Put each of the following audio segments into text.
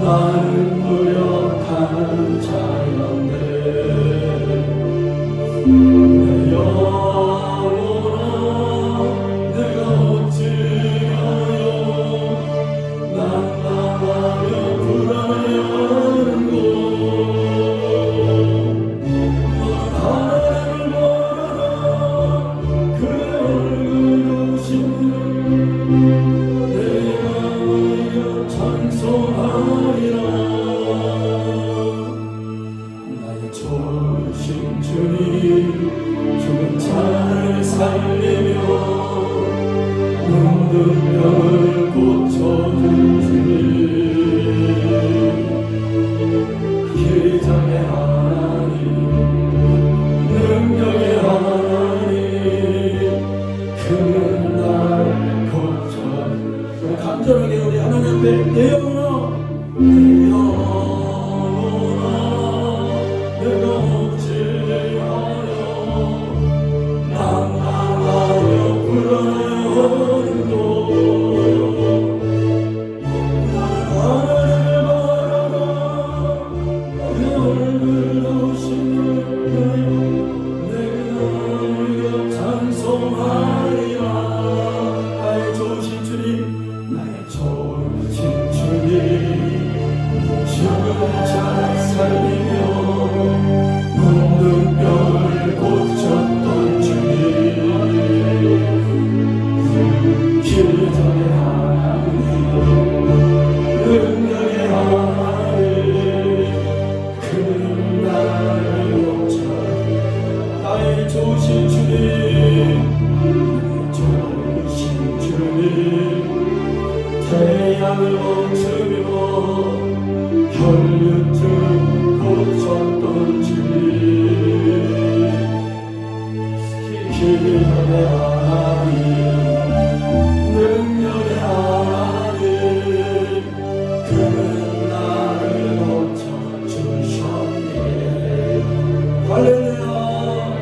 나는 무력한 자였네. 내 영혼아 내가 어찌하여 난감하며 불안해하는고. 너는 하나님을 바라라. 그의 얼굴을 보시며 내가 찬송하리라. 나의 좋으신 주님, 죽은 자를 살리며 눈든 병을 고쳐준 주님, 기적의 하나님, 능력의 하나님, 그는 날 고쳐. 간절하게 우리 하나님 앞에 내 영혼아 내 영혼아 내가 어찌하여 난감하여 불안해하는고. 나는 하나님을 바라라. 그 얼굴을 보시며 내가 찬송하리라. 나의 좋으신 주님, 나의 좋으신 주님, 죽은 자 살리며 눈든 뼈를 고쳤던 주님, 기적의 하나님, 능력의 하나님, 그는 나를 고쳐. 나의 좋으신 주님, 나의 좋으신 주님, 태양을 멈추며 혈류증 고쳤던 주님, 기적의 하나님, 능력의 하나님, 그는 나를 고쳐주셨네. 할렐루야.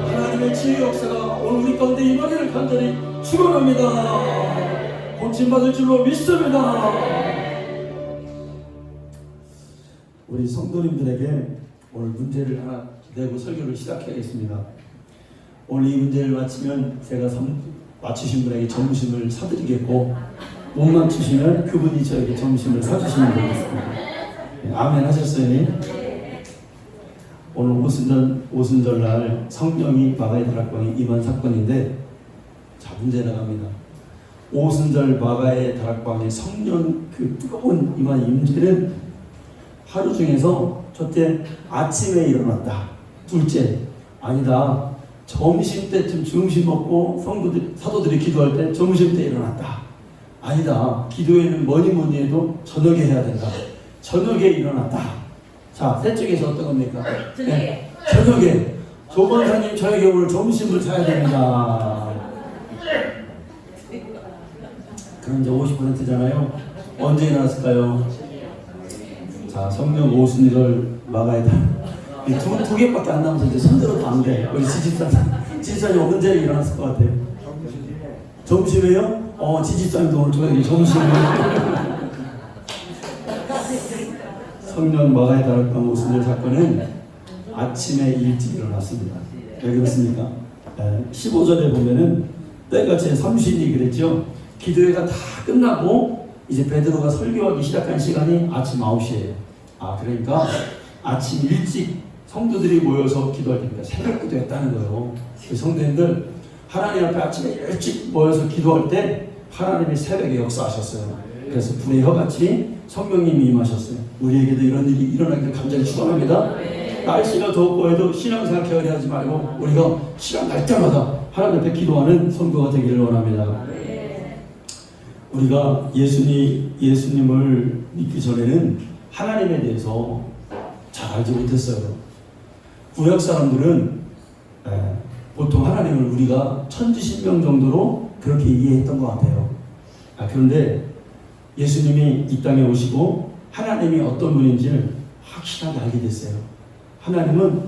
하나님의 지혜 역사가 오늘 우리 가운데 임하기를 간절히 축원합니다. 고침받을 줄로 믿습니다. 우리 성도님들에게 오늘 문제를 하나 내고 설교를 시작하겠습니다. 오늘 이 문제를 마치면 제가 맞추신 분에게 점심을 사드리겠고, 못 맞추시면 그분이 저에게 점심을 사주시면 되겠습니다. 아멘 하셨어요? 오늘 오순절날 성령이 마가의 다락방에 임한 사건인데, 자, 문제 나갑니다. 오순절 마가의 다락방에 성령 그 뜨거운 임한 임재는 하루 중에서 첫째 아침에 일어났다, 둘째 아니다 점심때쯤 점심 먹고 사도들이 기도할 때 점심때 일어났다, 아니다 기도회는 뭐니 해도 저녁에 해야 된다, 저녁에 일어났다. 자, 셋 중에서 어떤 겁니까? 네, 저녁에. 조건사님 저에게 오늘 점심을 사야 됩니다. 그럼 이제 50%잖아요. 언제 일어났을까요? 자, 성령 오순절 마가의 두 개밖에 안 남아서 이제 손들어도 안 돼. 우리 지지사님 언제 일어났을 것 같아요? 점심에요? 지지사님도 오늘 저에게 점심을. 성령 마가의 다락방 오순절 사건은 아침에 일찍 일어났습니다. 왜 그렇습니까? 15절에 보면은 때가 제 삼신이 그랬죠. 기도회가 다 끝나고 이제 베드로가 설교하기 시작한 시간이 아침 9시예요. 그러니까 아침 일찍 성도들이 모여서 기도할 때니까 새벽 기도했다는 거예요. 그 성도님들 하나님 앞에 아침에 일찍 모여서 기도할 때 하나님이 새벽에 역사하셨어요. 그래서 불의 혀같이 성령님이 임하셨어요. 우리에게도 이런 일이 일어나기를 간절히 축원합니다. 날씨가 덥고 해도 신앙생활 게으르하지 말고 우리가 시간 날 때마다 하나님 앞에 기도하는 성도가 되기를 원합니다. 우리가 예수님을 믿기 전에는 하나님에 대해서 잘 알지 못했어요. 구약 사람들은 보통 하나님을 우리가 천지신명 정도로 그렇게 이해했던 것 같아요. 그런데 예수님이 이 땅에 오시고 하나님이 어떤 분인지를 확실하게 알게 됐어요. 하나님은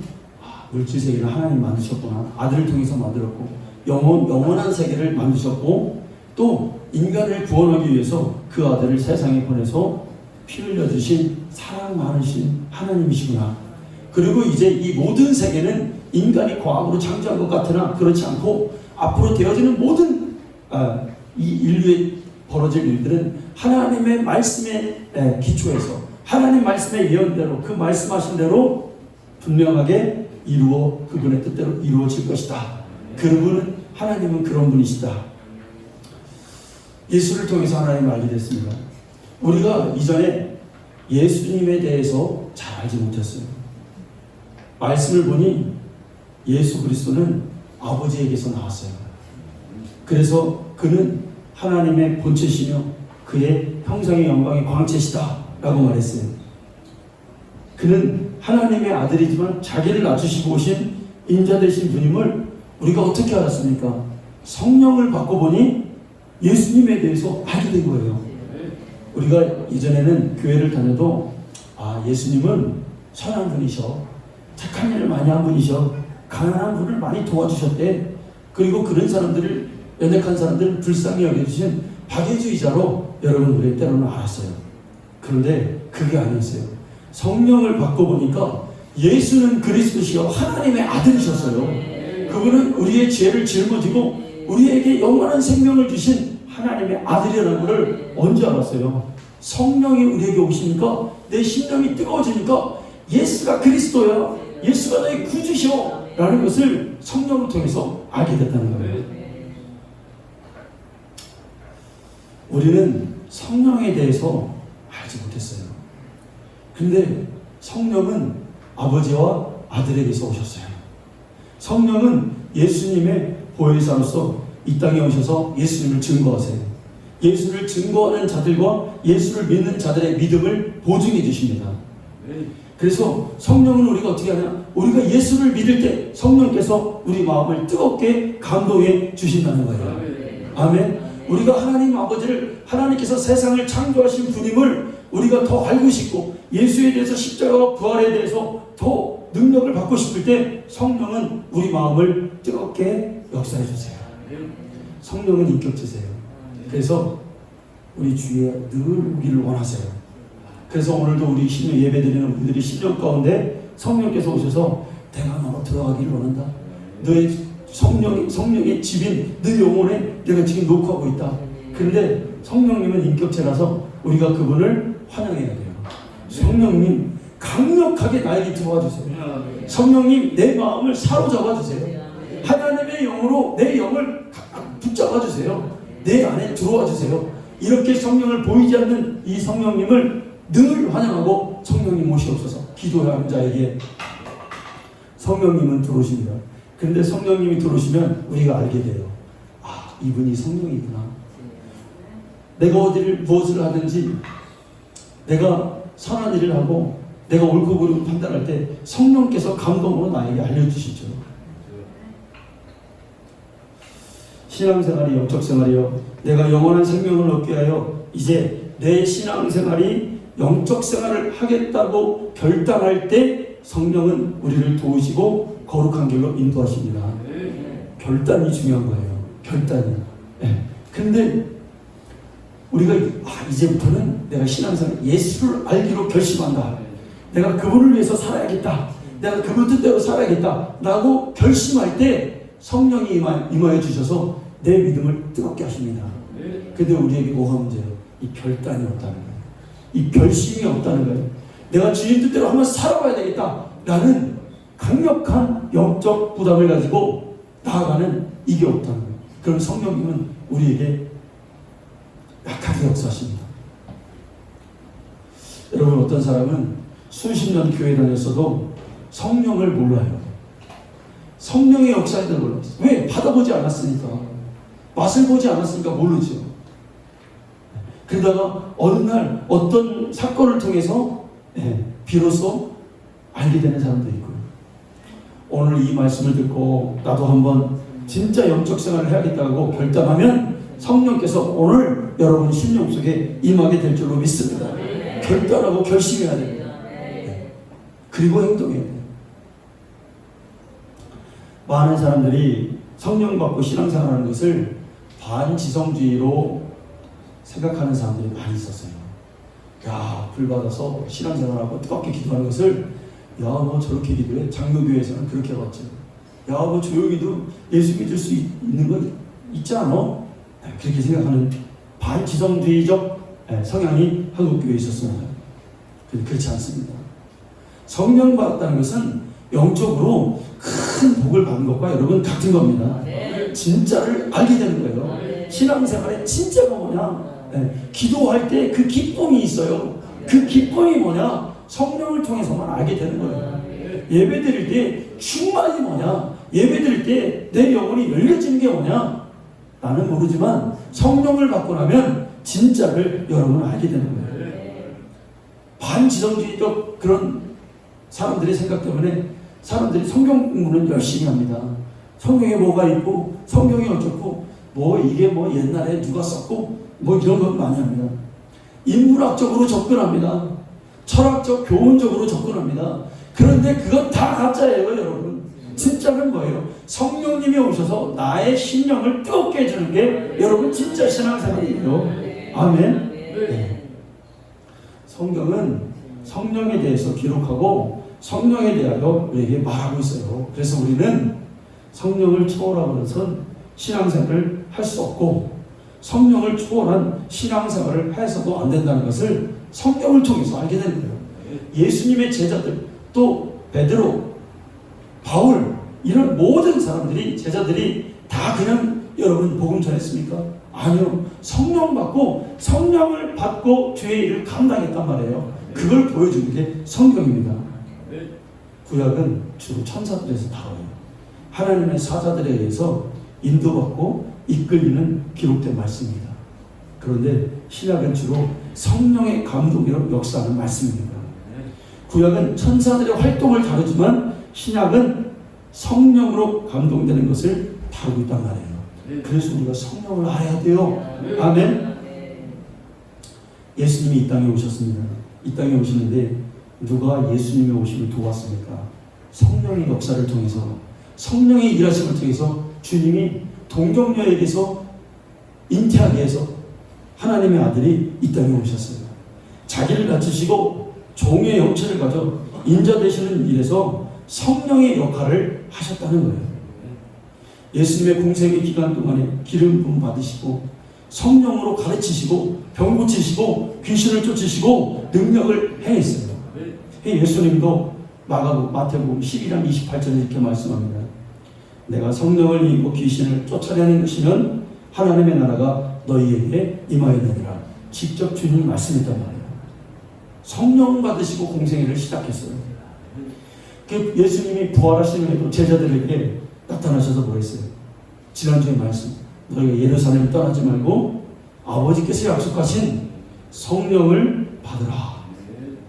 물질세계를 하나님 만드셨구나. 아들을 통해서 만들었고 영원한 세계를 만드셨고 또 인간을 구원하기 위해서 그 아들을 세상에 보내서 피 흘려주신 사랑 많으신 하나님이시구나. 그리고 이제 이 모든 세계는 인간이 과학으로 창조한 것 같으나 그렇지 않고 앞으로 되어지는 모든 이 인류에 벌어질 일들은 하나님의 말씀에 기초해서 하나님 말씀의 예언대로 그 말씀하신 대로 분명하게 그분의 뜻대로 이루어질 것이다. 그분은 하나님은 그런 분이시다. 예수를 통해서 하나님을 알게 됐습니다. 우리가 이전에 예수님에 대해서 잘 알지 못했어요. 말씀을 보니 예수 그리스도는 아버지에게서 나왔어요. 그래서 그는 하나님의 본체시며 그의 형상의 영광의 광채시다 라고 말했어요. 그는 하나님의 아들이지만 자기를 낮추시고 오신 인자 되신 분임을 우리가 어떻게 알았습니까? 성령을 받고 보니 예수님에 대해서 알게 된 거예요. 우리가 이전에는 교회를 다녀도 예수님은 선한 분이셔, 착한 일을 많이 한 분이셔, 가난한 분을 많이 도와주셨대. 그리고 그런 사람들을, 연약한 사람들을 불쌍히 여겨주신 박애주의자로 여러분 우리 때로는 알았어요. 그런데 그게 아니었어요. 성령을 받고 보니까 예수는 그리스도시요 하나님의 아들이셨어요. 그분은 우리의 죄를 짊어지고 우리에게 영원한 생명을 주신 하나님의 아들이라는 것을 언제 알았어요? 성령이 우리에게 오시니까 내 심령이 뜨거워지니까 예수가 그리스도야, 예수가 너의 구주시오 라는 것을 성령을 통해서 알게 됐다는 거예요. 우리는 성령에 대해서 알지 못했어요. 근데 성령은 아버지와 아들에게서 오셨어요. 성령은 예수님의 보혜사로서 이 땅에 오셔서 예수님을 증거하세요. 예수를 증거하는 자들과 예수를 믿는 자들의 믿음을 보증해 주십니다. 그래서 성령은 우리가 어떻게 하냐? 우리가 예수를 믿을 때 성령께서 우리 마음을 뜨겁게 감동해 주신다는 거예요. 아멘. 우리가 하나님 아버지를, 하나님께서 세상을 창조하신 분임을 우리가 더 알고 싶고 예수에 대해서, 십자가와 부활에 대해서 더 능력을 받고 싶을 때 성령은 우리 마음을 뜨겁게 역사해 주세요. 성령은 인격체세요. 그래서 우리 주위에 늘 오기를 원하세요. 그래서 오늘도 우리 신령 예배드리는 우리들이 신령 가운데 성령께서 오셔서 내가 너로 들어가기를 원한다. 너의 성령의 집인 너 영혼에 내가 지금 녹화하고 있다. 그런데 성령님은 인격체라서 우리가 그분을 환영해야 돼요. 성령님 강력하게 나에게 들어와 주세요. 성령님 내 마음을 사로잡아 주세요. 하나님의 영으로 내 영을 붙잡아 주세요. 내 안에 들어와 주세요. 이렇게 성령을 보이지 않는 이 성령님을 늘 환영하고 성령님 오시옵소서. 기도하는 자에게 성령님은 들어오십니다. 그런데 성령님이 들어오시면 우리가 알게 돼요. 이분이 성령이구나. 내가 무엇을 하든지 내가 선한 일을 하고 내가 옳고 그르고 판단할 때 성령께서 감동으로 나에게 알려주시죠. 신앙생활이 영적생활이요, 내가 영원한 생명을 얻게 하여 이제 내 신앙생활이 영적생활을 하겠다고 결단할 때 성령은 우리를 도우시고 거룩한 길로 인도하십니다. 결단이 중요한 거예요. 결단이. 근데 우리가 이제부터는 내가 신앙생활 예수를 알기로 결심한다. 내가 그분을 위해서 살아야겠다. 내가 그분 뜻대로 살아야겠다 라고 결심할 때 성령이 임하여 주셔서 내 믿음을 뜨겁게 하십니다. 근데 우리에게 뭐가 문제예요? 이 결단이 없다는 거예요. 이 결심이 없다는 거예요. 내가 주님 뜻대로 한번 살아봐야 되겠다 라는 강력한 영적 부담을 가지고 나아가는 이게 없다는 거예요. 그럼 성령님은 우리에게 약하게 역사하십니다. 여러분, 어떤 사람은 수십 년 교회 다녔어도 성령을 몰라요. 성령의 역사에 대해 몰라요. 왜? 받아보지 않았으니까. 맛을 보지 않았으니까 모르죠. 그러다가 어느 날 어떤 사건을 통해서 비로소 알게 되는 사람도 있고요. 오늘 이 말씀을 듣고 나도 한번 진짜 영적 생활을 해야겠다고 결단하면 성령께서 오늘 여러분 심령 속에 임하게 될 줄로 믿습니다. 결단하고 결심해야 됩니다. 그리고 행동해야 돼요. 많은 사람들이 성령 받고 신앙생활하는 것을 반지성주의로 생각하는 사람들이 많이 있었어요. 야, 불 받아서 신앙생활하고 뜨겁게 기도하는 것을, 야, 너 저렇게 기도해? 장로교회에서는 그렇게 해봤죠. 야, 뭐 조용히도 예수 믿을 수 있는 거 있지 않아? 그렇게 생각하는 반지성주의적 성향이 한국교회에 있었습니다. 그렇지 않습니다. 성령 받았다는 것은 영적으로 큰 복을 받는 것과 여러분 같은 겁니다. 진짜를 알게 되는 거예요. 신앙생활의 진짜가 뭐냐? 기도할 때 그 기쁨이 있어요. 그 기쁨이 뭐냐? 성령을 통해서만 알게 되는 거예요. 예배 드릴 때 충만이 뭐냐? 예배 드릴 때 내 영혼이 열려지는 게 뭐냐? 나는 모르지만 성령을 받고 나면 진짜를 여러분은 알게 되는 거예요. 반지성주의적 그런 사람들의 생각 때문에 사람들이 성경 공부는 열심히 합니다. 성경에 뭐가 있고 성경이 어쩌고 뭐 이게 뭐 옛날에 누가 썼고 뭐 이런 것 많이 합니다. 인문학적으로 접근합니다. 철학적, 교훈적으로 접근합니다. 그런데 그건 다 가짜예요, 여러분. 진짜는 뭐예요? 성령님이 오셔서 나의 심령을 뜨겁게 해주는 게 여러분 진짜 신앙생활이에요. 아멘. 네. 성경은 성령에 대해서 기록하고 성령에 대하여 우리에게 말하고 있어요. 그래서 우리는 성령을 초월하고는 신앙생활을 할 수 없고 성령을 초월한 신앙생활을 해서도 안 된다는 것을 성경을 통해서 알게 되는 거예요. 예수님의 제자들, 또 베드로, 바울, 이런 모든 사람들이, 제자들이 다 그냥 여러분 복음 전했습니까? 아니요. 성령 받고 성령을 받고 주의 일을 감당했단 말이에요. 그걸 보여주는 게 성경입니다. 구약은 주로 천사들에서 다뤄요. 하나님의 사자들에 의해서 인도받고 이끌리는 기록된 말씀입니다. 그런데 신약은 주로 성령의 감동으로 역사하는 말씀입니다. 구약은 천사들의 활동을 다루지만 신약은 성령으로 감동되는 것을 다루고 있단 말이에요. 그래서 우리가 성령을 알아야 돼요. 아멘. 예수님이 이 땅에 오셨습니다. 이 땅에 오시는데 누가 예수님의 오심을 도왔습니까? 성령의 역사를 통해서, 성령의 일하심을 통해서 주님이 동정녀에게서 잉태하게 해서 하나님의 아들이 이 땅에 오셨어요. 자기를 낮추시고 종의 형체를 가져 인자 되시는 일에서 성령의 역할을 하셨다는 거예요. 예수님의 공생의 기간 동안에 기름 부음 받으시고 성령으로 가르치시고 병 고치시고 귀신을 쫓으시고 능력을 행했어요. 예수님도 마태복음 11장 28절에 이렇게 말씀합니다. 내가 성령을 입고 귀신을 쫓아내는 것이면 하나님의 나라가 너희에게 임하였느니라. 직접 주님 말씀했단 말이에요. 성령 받으시고 공생애를 시작했어요. 예수님이 부활하시는 해도 제자들에게 나타나셔서 뭐랬어요? 지난주에 말씀, 너희가 예루살렘을 떠나지 말고 아버지께서 약속하신 성령을 받으라.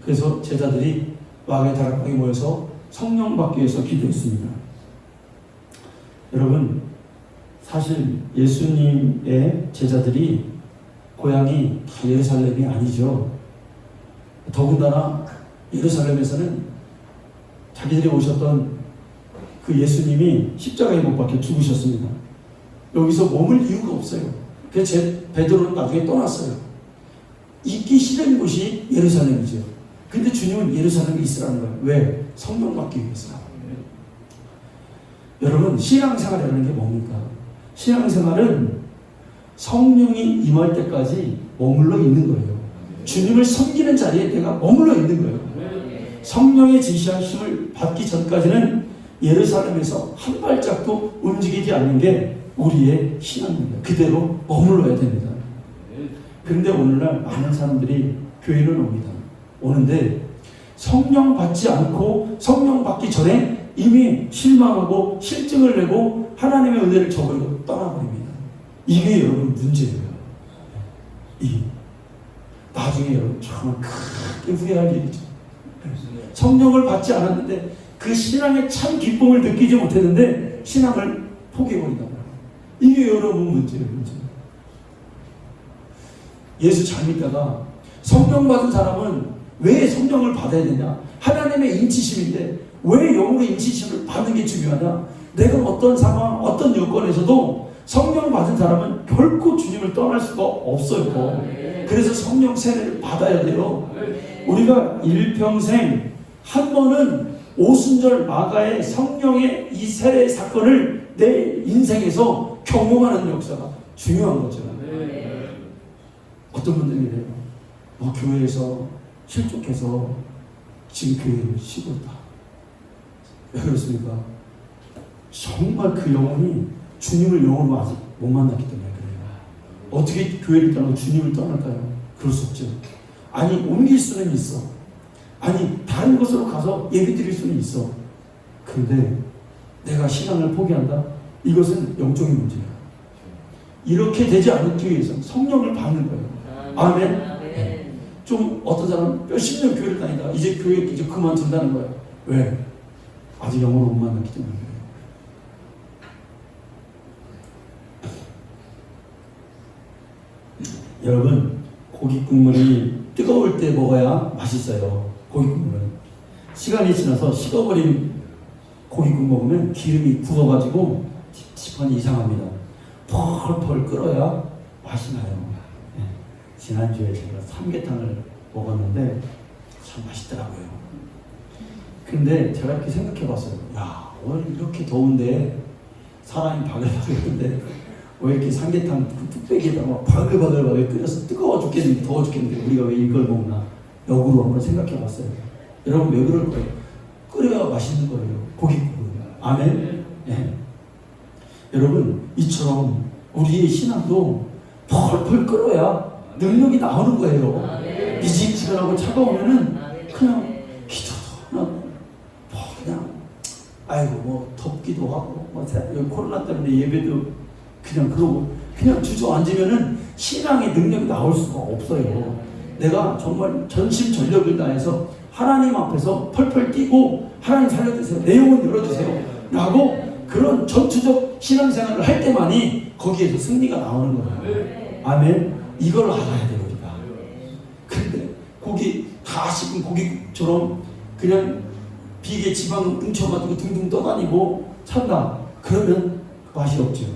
그래서 제자들이 마가의 다락방에 모여서 성령 받기 위해서 기도했습니다. 여러분, 사실 예수님의 제자들이 고향이 다 예루살렘이 아니죠. 더군다나 예루살렘에서는 자기들이 오셨던 그 예수님이 십자가에 못 박혀 죽으셨습니다. 여기서 머물 이유가 없어요. 그래서 베드로는 나중에 떠났어요. 있기 싫은 곳이 예루살렘이죠. 근데 주님은 예루살렘에 있으라는 거예요. 왜? 성령 받기 위해서. 여러분, 신앙생활이라는 게 뭡니까? 신앙생활은 성령이 임할 때까지 머물러 있는 거예요. 주님을 섬기는 자리에 내가 머물러 있는 거예요. 성령의 지시하심을 받기 전까지는 예루살렘에서 한 발짝도 움직이지 않는 게 우리의 신앙입니다. 그대로 머물러야 됩니다. 그런데 오늘날 많은 사람들이 교회를 옵니다. 오는데 성령 받지 않고 성령 받기 전에 이미 실망하고 실증을 내고 하나님의 은혜를 저버리고 떠나버립니다. 이게 여러분 문제예요. 나중에 여러분 정말 크게 후회할 일이죠. 성령을 받지 않았는데 그 신앙의 참 기쁨을 느끼지 못했는데 신앙을 포기해버린다. 이게 여러분 문제예요. 문제. 예수 잘 믿다가 성령 받은 사람은 왜 성령을 받아야 되냐? 하나님의 인치심인데 왜 영으로 인치심을 받는 게 중요하냐? 내가 어떤 상황, 어떤 여건에서도 성령 받은 사람은 결코 주님을 떠날 수가 없어요. 그래서 성령 세례를 받아야 돼요. 우리가 일평생 한 번은 오순절 마가의 성령의 이 세례 사건을 내 인생에서 경험하는 역사가 중요한 거죠. 어떤 분들이 그래요. 교회에서 실족해서 지금 교회를 쉬고 있다. 왜 그렇습니까? 정말 그 영혼이 주님을 영혼으로 아직 못 만났기 때문에 그래요. 어떻게 교회를 떠나고 주님을 떠날까요? 그럴 수 없죠. 아니, 옮길 수는 있어. 아니, 다른 곳으로 가서 예배 드릴 수는 있어. 그런데 내가 신앙을 포기한다? 이것은 영적인 문제야. 이렇게 되지 않기 위해서 성령을 받는 거예요. 아멘. 네. 좀 어떤 사람은 몇십 년 교회를 다니다 이제 교회 이제 그만둔다는 거예요. 왜? 아직 영혼을 못 만났기 때문에 그래요. 여러분, 고기 국물이 뜨거울 때 먹어야 맛있어요. 고기 국물은 시간이 지나서 식어버린 고기국 먹으면 기름이 굳어가지고 찝찝하니 이상합니다. 펄펄 끓어야 맛이 나요. 네. 지난주에 제가 삼계탕을 먹었는데 참 맛있더라고요. 근데 제가 이렇게 생각해봤어요. 야, 오늘 이렇게 더운데 사람이 바글바글한데 왜 이렇게 삼계탕 뚝배기에다가 바글바글 끓여서 뜨거워 죽겠는데 더워 죽겠는데 우리가 왜 이걸 먹나? 역으로 한번 생각해봤어요. 여러분 왜 그럴 거예요? 끓여야 맛있는 거예요. 고기국을. 아멘. 네. 여러분 이처럼 우리의 신앙도 펄펄 끓어야 능력이 나오는 거예요. 미지근하고 차가우면은 그냥 기도도 하고 그냥 아이고 덥기도 하고 코로나 때문에 예배도 그냥 그러고 그냥 주저앉으면은 신앙의 능력이 나올 수가 없어요. 내가 정말 전심전력을 다해서 하나님 앞에서 펄펄 뛰고 하나님 살려주세요. 내 영혼 열어주세요. 라고 그런 전투적 신앙생활을 할 때만이 거기에서 승리가 나오는 거예요. 아멘. 이걸 알아야 돼요, 우리가. 근데 고기 다 식은 고기처럼 그냥 비계 지방 뭉쳐가지고 둥둥 떠다니고 찬다. 그러면 맛이 없죠.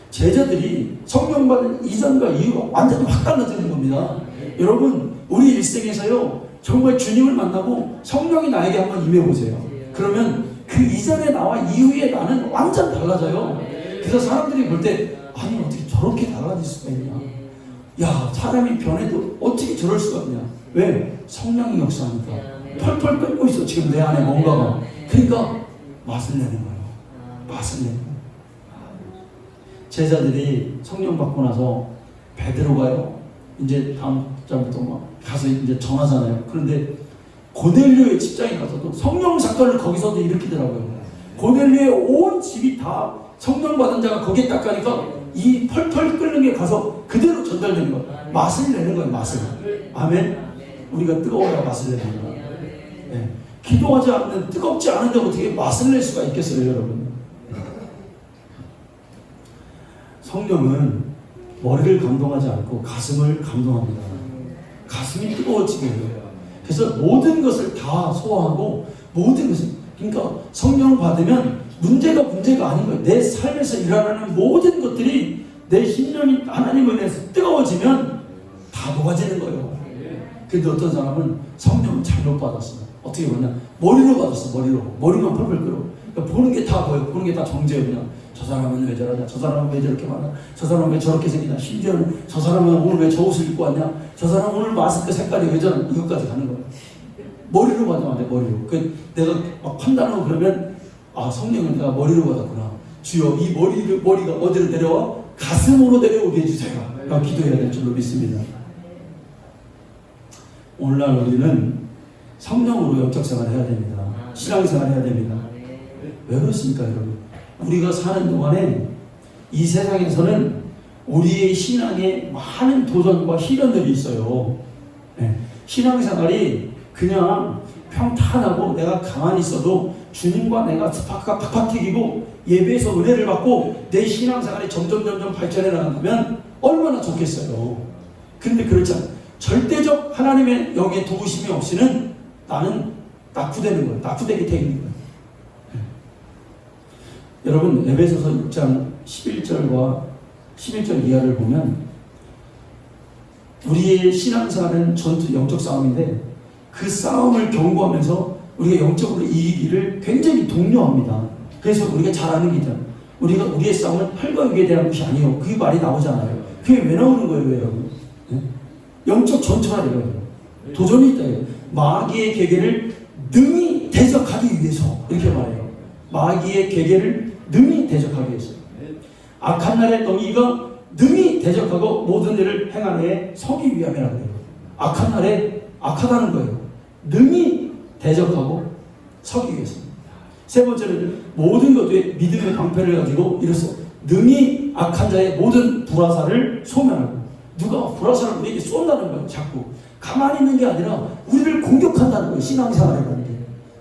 제자들이 성령 받은 이전과 이후가 완전히 확 달라지는 겁니다. 여러분 우리 일생에서요 정말 주님을 만나고 성령이 나에게 한번 임해보세요. 그러면 그 이전의 나와 이후의 나는 완전 달라져요. 그래서 사람들이 볼 때 아니 어떻게 저렇게 달라질 수가 있냐, 야 사람이 변해도 어떻게 저럴 수가 있냐. 왜? 성령이 역사하니까 펄펄 끓고 있어 지금 내 안에 뭔가가. 그러니까 맛을 내는 거예요. 맛을 내는 거예요. 제자들이 성령 받고 나서 베드로가요 이제 다음 장부터 막 가서 이제 전하잖아요. 그런데 고넬료의 직장에 가서도 성령 사건을 거기서도 일으키더라고요. 고넬료의 온 집이 다 성령 받은 자가 거기에 딱 가니까 이 펄펄 끓는 게 가서 그대로 전달되는 거예요. 맛을 내는 거예요. 맛을. 아멘. 우리가 뜨거워야 맛을 내는 거예요. 네. 기도하지 않는 뜨겁지 않은데 어떻게 맛을 낼 수가 있겠어요, 여러분? 성령은 머리를 감동하지 않고 가슴을 감동합니다. 가슴이 뜨거워지게 해요. 그래서 모든 것을 다 소화하고 모든 것을, 그러니까 성령을 받으면 문제가 아닌 거예요. 내 삶에서 일어나는 모든 것들이 내 심령이 하나님을 인해서 뜨거워지면 다 녹아지는 거예요. 근데 어떤 사람은 성령을 잘못 받았어. 어떻게 보냐? 머리로 받았어. 머리만 펄펄 끓어. 그러니까 보는 게 다 보여. 보는 게 다 정죄예요. 그냥 저 사람은 왜 저러냐, 저 사람은 왜 저렇게 많아, 저 사람은 왜 저렇게 생기냐, 심지어는 저 사람은 오늘 왜 저 옷을 입고 왔냐, 저 사람은 오늘 마스크 색깔이 왜 저러냐, 이것까지 가는 거예요. 머리로 받으면 안 돼. 머리로. 내가 막 판단하고 그러면 아 성령을 내가 머리로 받았구나. 주여 이 머리가 어디로 내려와? 가슴으로 내려오게 해주세요. 라고 기도해야 될 줄로 믿습니다. 오늘날 우리는 성령으로 영적생활을 해야 됩니다. 신앙생활을 해야 됩니다. 왜 그렇습니까, 여러분? 우리가 사는 동안에 이 세상에서는 우리의 신앙에 많은 도전과 시련들이 있어요. 네. 신앙생활이 그냥 평탄하고 내가 가만히 있어도 주님과 내가 스파크가 팍팍 튀기고 예배에서 은혜를 받고 내 신앙생활이 점점 발전해 나간다면 얼마나 좋겠어요. 그런데 그렇지 않아요. 절대적 하나님의 영의 도우심이 없이는 나는 낙후되는 거예요. 낙후되게 돼 있는 거예요. 여러분 에베소서 6장 11절과 11절 이하를 보면 우리의 신앙생활은 전투 영적 싸움인데 그 싸움을 경고하면서 우리가 영적으로 이기기를 굉장히 독려합니다. 그래서 우리가 잘하는 게 있잖아요. 우리가 우리의 싸움은 혈과 육에 대한 것이 아니에요. 그게 말이 나오잖아요. 그게 왜 나오는 거예요, 여러분? 네? 영적 전투가 이거예요. 도전이 있다. 마귀의 계계를 능히 대적하기 위해서 이렇게 말해요. 마귀의 계계를 능히 대적하기 위해서. 악한 날에 너희가 능히 대적하고 모든 일을 행하에 서기 위함이라고 해요. 악한 날에 악하다는 거예요. 능히 대적하고 서기 위해서. 세 번째는 모든 것에 믿음의 방패를 가지고 이로써 능히 악한 자의 모든 불화살을 소멸하고. 누가 불화살을 우리에게 쏜다는 거예요. 자꾸 가만히 있는 게 아니라 우리를 공격한다는 거예요. 신앙생활이라는 게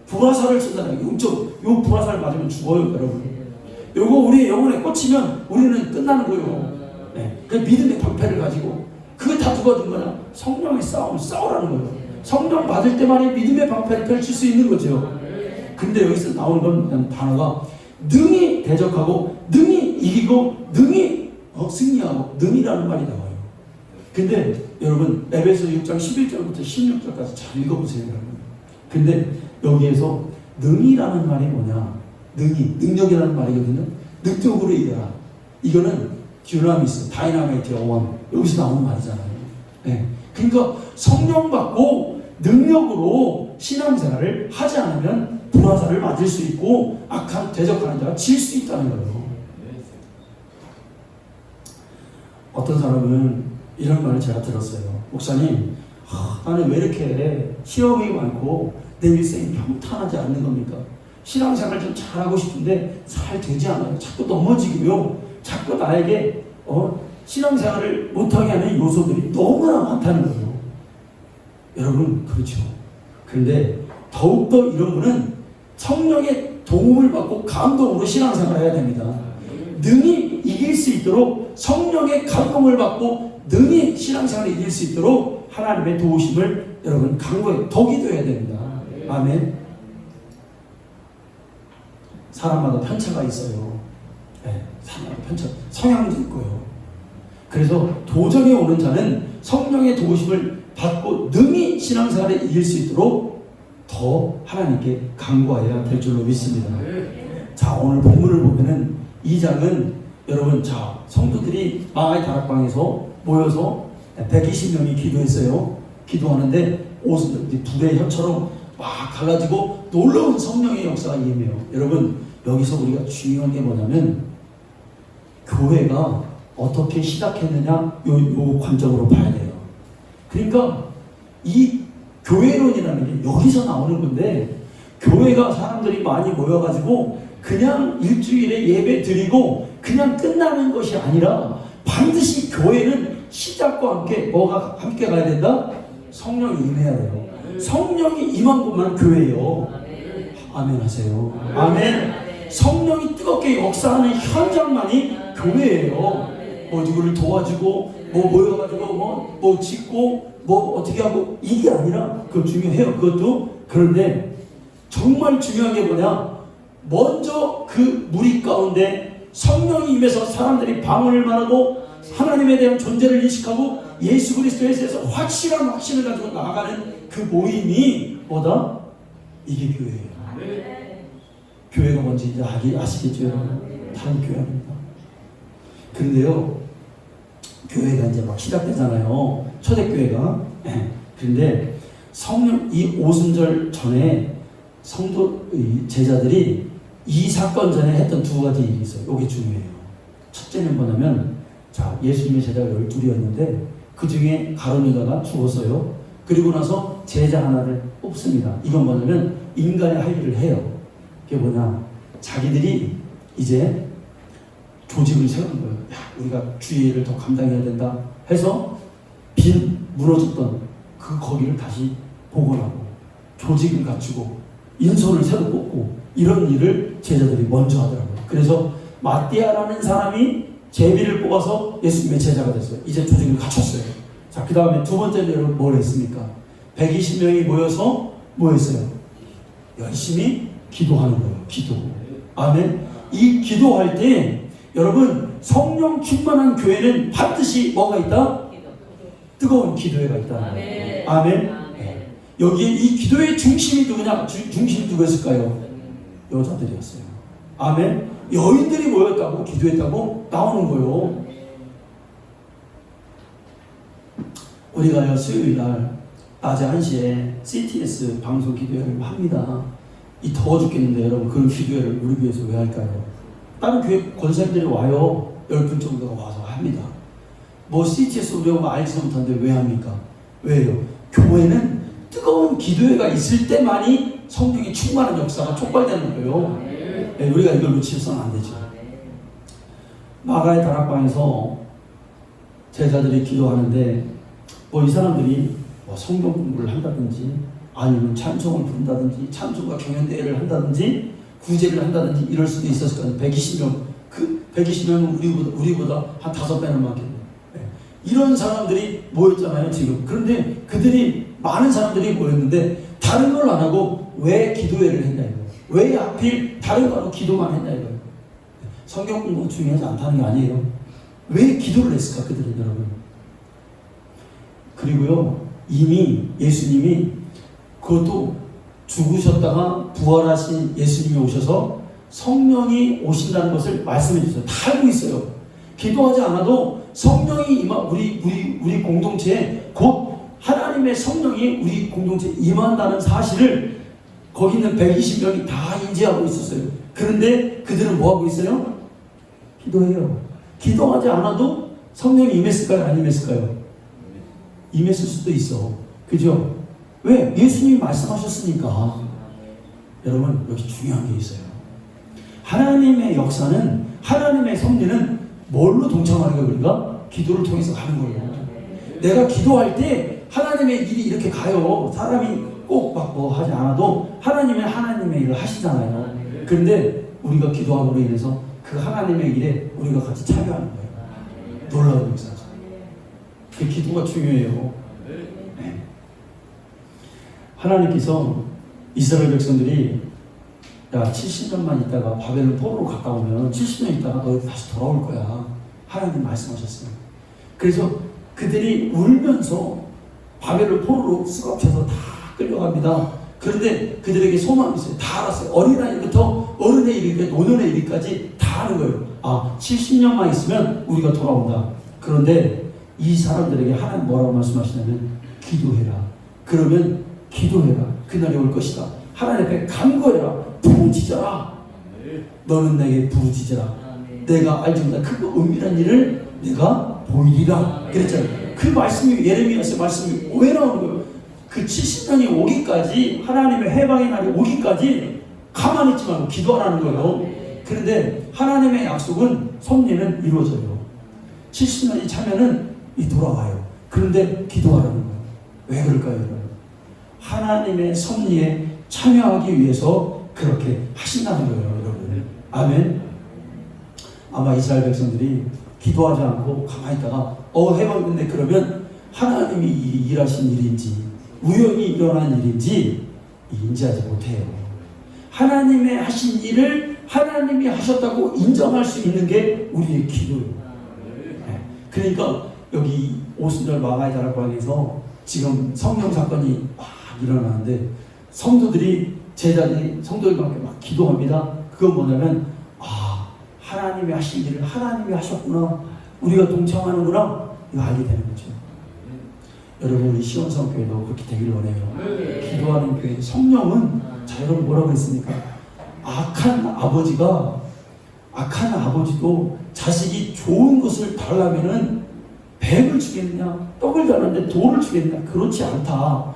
불화살을 쏜다는 게 영적. 요 불화살 맞으면 죽어요, 여러분. 요거 우리의 영혼에 꽂히면 우리는 끝나는 거예요. 네. 그 믿음의 방패를 가지고 그게 다 누가 준 거냐? 성령의 싸움을 싸우라는 거예요. 성령 받을 때만이 믿음의 방패를 펼칠 수 있는 거죠. 근데 여기서 나오는 건 단어가 능히 대적하고 능히 이기고 능히 승리하고 능이라는 말이 나와요. 근데 여러분 에베소 6장 11절부터 16절까지 잘 읽어보세요. 여러분. 근데 여기에서 능이라는 말이 뭐냐? 능력이라는 말이거든요. 능력으로 이겨라. 이거는 듀나미스, 다이나마이트 어원 여기서 나오는 말이잖아요. 네. 그러니까 성령 받고 능력으로 신앙생활을 하지 않으면 불화살을 맞을 수 있고 악한 대적하는 자가 질 수 있다는 거예요. 어떤 사람은 이런 말을 제가 들었어요. 목사님, 나는 왜 이렇게 시험이 많고 내 일생이 평탄하지 않는 겁니까? 신앙생활 좀 잘하고 싶은데 잘 되지 않아요. 자꾸 넘어지고요. 자꾸 나에게 신앙생활을 못하게 하는 요소들이 너무나 많다는 거예요. 여러분, 그렇죠. 그런데 더욱더 이런 분은 성령의 도움을 받고 감동으로 신앙생활을 해야 됩니다. 능히 이길 수 있도록 성령의 감동을 받고 능히 신앙생활을 이길 수 있도록 하나님의 도우심을 여러분 강구해 더 기도해야 됩니다. 아멘. 사람마다 편차가 있어요. 네, 사람마다 편차, 성향도 있고요. 그래서 도전이 오는 자는 성령의 도우심을 받고 능히 신앙생활을 이길 수 있도록 더 하나님께 간구해야 될 줄로 믿습니다. 자, 오늘 본문을 보면은 이 장은 여러분, 자, 성도들이 마가의 다락방에서 모여서 120명이 기도했어요. 기도하는데 옷은 불의 혀처럼 막 갈라지고 놀라운 성령의 역사가 임해요. 여러분, 여기서 우리가 중요한 게 뭐냐면 교회가 어떻게 시작했느냐 요 관점으로 봐야 돼요. 그러니까 이 교회론이라는 게 여기서 나오는 건데, 교회가 사람들이 많이 모여가지고 그냥 일주일에 예배 드리고 그냥 끝나는 것이 아니라 반드시 교회는 시작과 함께 뭐가 함께 가야 된다? 성령이 임해야 돼요. 성령이 임한 곳만 교회예요. 아멘 하세요. 아멘. 성령이 뜨겁게 역사하는 현장만이 교회예요. 뭐 누구를 도와주고 뭐 모여가지고 뭐 짓고 뭐 어떻게 하고 이게 아니라 그거 중요해요. 그것도. 그런데 정말 중요한 게 뭐냐? 먼저 그 무리 가운데 성령이 임해서 사람들이 방언을 말하고 하나님에 대한 존재를 인식하고 예수 그리스도에 대해서 확실한 확신을 가지고 나아가는 그 모임이 뭐다? 이게 교회예요. 교회가 뭔지 이제 아시겠죠? 다른 교회입니다. 그런데요, 교회가 이제 막 시작되잖아요. 초대교회가. 그런데 성령, 이 오순절 전에 성도 제자들이 이 사건 전에 했던 두 가지 일이 있어요. 이게 중요해요. 첫째는 뭐냐면, 자, 예수님의 제자가 12이었는데 그 중에 가룟 유다가 죽었어요. 그리고 나서 제자 하나를 뽑습니다. 이건 뭐냐면 인간의 할 일을 해요. 그게 뭐냐? 자기들이 이제 조직을 세우는 거예요. 야, 우리가 주의 일을 더 감당해야 된다 해서 무너졌던 그 거기를 다시 복원하고 조직을 갖추고 인솔을 새로 뽑고 이런 일을 제자들이 먼저 하더라고요. 그래서 마띠아라는 사람이 제비를 뽑아서 예수님의 제자가 됐어요. 이제 조직을 갖췄어요. 자, 그 다음에 두 번째는 여러분 뭘 했습니까? 120명이 모여서 뭐 했어요? 열심히 기도하는 거예요. 기도. 아멘. 이 기도할 때 여러분, 성령 충만한 교회는 반드시 뭐가 있다? 뜨거운 기도회가 있다. 아멘. 아멘. 네. 여기에 이 기도의 중심이 누구냐? 중심이 누구였을까요? 여자들이었어요. 아멘. 여인들이 모였다고 기도했다고 나오는 거예요. 우리가요, 수요일날 낮에 1시에 CTS 방송 기도회를 합니다. 이 더워 죽겠는데 여러분, 그 기도회를 우리 교회에서 왜 할까요? 다른 교회 권사님들이 와요. 10분 정도가 와서 합니다. 뭐 CTS 우리가 알지도 못하는데 왜 합니까? 왜요? 교회는 뜨거운 기도회가 있을 때만이 성령이 충만한 역사가 촉발되는 거예요. 네, 우리가 이걸 놓치서는 안 되죠. 마가의 다락방에서 제자들이 기도하는데 뭐 이 사람들이 뭐 성경 공부를 한다든지 아니면 찬송을 부른다든지 찬송과 경연대회를 한다든지 구제를 한다든지 이럴 수도 있었을 거예요. 120명, 그 120명은 우리보다 한 5배는 많겠네요. 네. 이런 사람들이 모였잖아요, 지금. 그런데 그들이 많은 사람들이 모였는데 다른 걸 안 하고 왜 기도회를 했냐 이거예요. 왜 하필 다른 거 하고 기도만 했냐 이거예요. 성경 공부 중요하지 않다는 게 아니에요. 왜 기도를 했을까, 그들은 여러분. 그리고요, 이미 예수님이 그것도 죽으셨다가 부활하신 예수님이 오셔서 성령이 오신다는 것을 말씀해 주세요. 다 알고 있어요. 기도하지 않아도 성령이 우리 공동체에 곧 하나님의 성령이 우리 공동체에 임한다는 사실을 거기 있는 120명이 다 인지하고 있었어요. 그런데 그들은 뭐 하고 있어요? 기도해요. 기도하지 않아도 성령이 임했을까요? 안 임했을까요? 임했을 수도 있어. 그죠? 왜? 예수님이 말씀하셨으니까. 여러분, 여기 중요한 게 있어요. 하나님의 역사는, 하나님의 섭리는 뭘로 동참하는 거예요? 우리가? 기도를 통해서 가는 거예요. 내가 기도할 때 하나님의 일이 이렇게 가요. 사람이 꼭 막 뭐 하지 않아도 하나님은 하나님의 일을 하시잖아요. 그런데 우리가 기도함으로 인해서 그 하나님의 일에 우리가 같이 참여하는 거예요. 놀라운 역사죠. 그 기도가 중요해요. 네. 하나님께서 이스라엘 백성들이 야 70년만 있다가 바벨론 포로로 갔다 오면 70년 있다가 너 다시 돌아올 거야. 하나님 말씀하셨어요. 그래서 그들이 울면서 바벨론 포로로 수갑쳐서 다 끌려갑니다. 그런데 그들에게 소망이 있어요. 다 알았어요. 어린아이부터 어른의 이르기까지 노년의 이르기까지 다 아는 거예요. 아, 70년만 있으면 우리가 돌아온다. 그런데 이 사람들에게 하나님 뭐라고 말씀하시냐면 기도해라. 그러면 기도해라. 그날이 올 것이다. 하나님 앞에 간구해라. 부르짖어라. 너는 내게 부르짖어라. 내가 알지 못한 그 은밀한 일을 내가 보이리라. 그랬잖아요. 그 말씀이 예레미야서 말씀이 왜 나오는 거예요? 그 70년이 오기까지, 하나님의 해방의 날이 오기까지 가만히 있지 말고 기도하라는 거예요. 그런데 하나님의 약속은 섭리는 이루어져요. 70년이 차면은 돌아와요. 그런데 기도하라는 거예요. 왜 그럴까요, 여러분? 하나님의 섭리에 참여하기 위해서 그렇게 하신다는 거예요, 여러분. 아멘. 아마 이스라엘 백성들이 기도하지 않고 가만히 있다가 해방됐네 그러면 하나님이 일하신 일인지 우연히 일어난 일인지 인지하지 못해요. 하나님의 하신 일을 하나님이 하셨다고 인정할 수 있는 게 우리의 기도예요. 네. 그러니까 여기 오순절 마가의 다락방에서 지금 성령 사건이 막 일어나는데 성도들이 제자들이 성도들과 함께 막 기도합니다. 그건 뭐냐면 하나님이 하신 일을 하나님이 하셨구나. 우리가 동참하는구나. 이거 알게 되는 거죠. 여러분, 우리 시온성교회도 그렇게 되길 원해요. 기도하는 교회. 성령은 자, 여러분 뭐라고 했습니까? 악한 아버지도 자식이 좋은 것을 달라면은 백을 주겠느냐, 떡을 달라는데 돌을 주겠느냐. 그렇지 않다.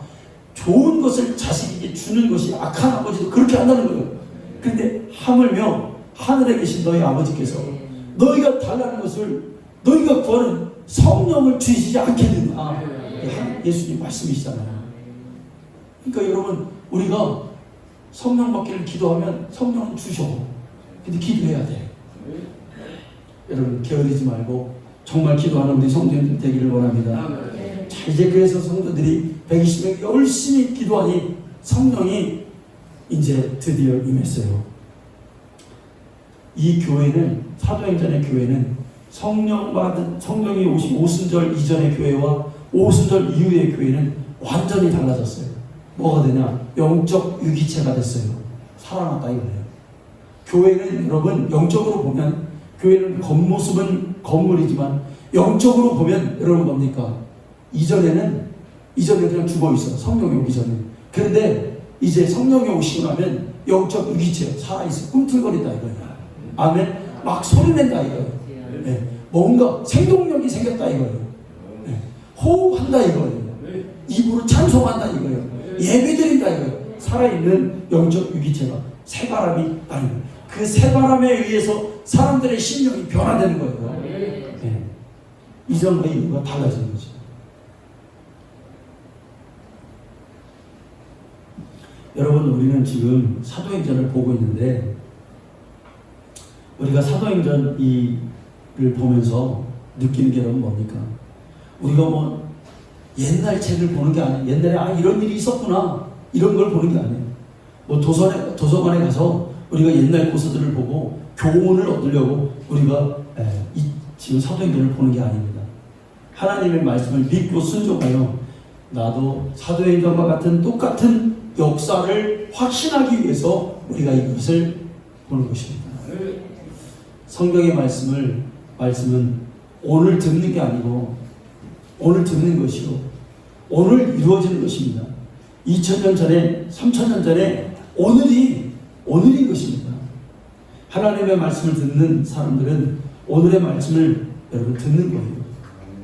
좋은 것을 자식에게 주는 것이 악한 아버지도 그렇게 한다는 거예요. 그런데 하물며 하늘에 계신 너희 아버지께서 너희가 달라는 것을 너희가 구하는 성령을 주시지 않겠는가. 예수님 말씀이시잖아요. 그러니까 여러분, 우리가 성령 받기를 기도하면 성령은 주셔. 근데 기도해야 돼. 여러분, 게으르지 말고 정말 기도하는 우리 성도님들 되기를 원합니다. 자, 이제 그래서 성도들이 120명 열심히 기도하니 성령이 이제 드디어 임했어요. 이 교회는, 사도행전의 교회는 성령이 오신 오순절 이전의 교회와 오순절 이후의 교회는 완전히 달라졌어요. 뭐가 되냐? 영적 유기체가 됐어요. 살아났다 이거예요. 교회는 여러분 영적으로 보면, 교회는 겉모습은 건물이지만 영적으로 보면 여러분 뭡니까? 이전에 그냥 죽어 있어. 성령이 오기 전에. 그런데 이제 성령이 오시고 나면 영적 유기체 살아 있어. 꿈틀거린다 이거예요. 아멘. 막 소리낸다 이거예요. 네. 뭔가 생동력이 생겼다 이거예요. 네. 호흡한다 이거예요. 입으로 찬송한다 이거예요. 예배드린다 이거예요. 살아있는 영적 유기체가 새바람이 나는 거예요. 그 새바람에 의해서 사람들의 심령이 변화되는 거예요. 네. 이전과 이후가 달라지는 거죠. 여러분, 우리는 지금 사도행전을 보고 있는데, 우리가 사도행전 를 보면서 느끼는 게 여러분 뭡니까? 우리가 뭐 옛날 책을 보는 게 아니에요. 옛날에 이런 일이 있었구나 이런 걸 보는 게 아니에요. 뭐 도서관에 가서 우리가 옛날 고서들을 보고 교훈을 얻으려고 우리가 지금 사도행전을 보는 게 아닙니다. 하나님의 말씀을 믿고 순종하여 나도 사도행전과 같은 똑같은 역사를 확신하기 위해서 우리가 이것을 보는 것입니다. 성경의 말씀은 오늘 듣는 게 아니고 오늘 듣는 것이고 오늘 이루어지는 것입니다. 2000년 전에 3000년 전에 오늘인 것입니다. 하나님의 말씀을 듣는 사람들은 오늘의 말씀을 여러분 듣는 거예요.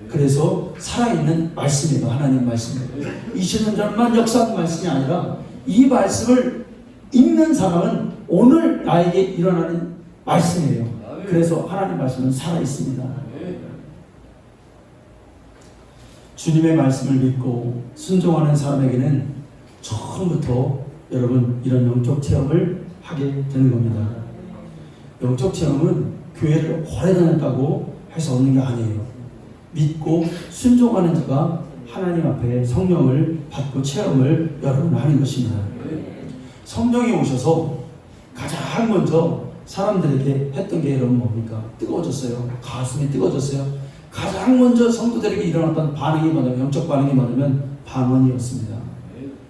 그래서 살아있는 말씀이에요. 하나님 말씀이에요. 2000년 전만 역사한 말씀이 아니라 이 말씀을 읽는 사람은 오늘 나에게 일어나는 말씀이에요. 그래서 하나님 말씀은 살아있습니다. 주님의 말씀을 믿고 순종하는 사람에게는 처음부터 여러분 이런 영적 체험을 하게 되는 겁니다. 영적 체험은 교회를 오래 다녔다고 해서 얻는 게 아니에요. 믿고 순종하는 자가 하나님 앞에 성령을 받고 체험을 여러분 하는 것입니다. 성령이 오셔서 가장 먼저 사람들에게 했던 게 여러분 뭡니까? 뜨거워졌어요. 가슴이 뜨거워졌어요. 가장 먼저 성도들에게 일어났던 반응이 뭐냐면, 영적 반응이 뭐냐면 방언이었습니다.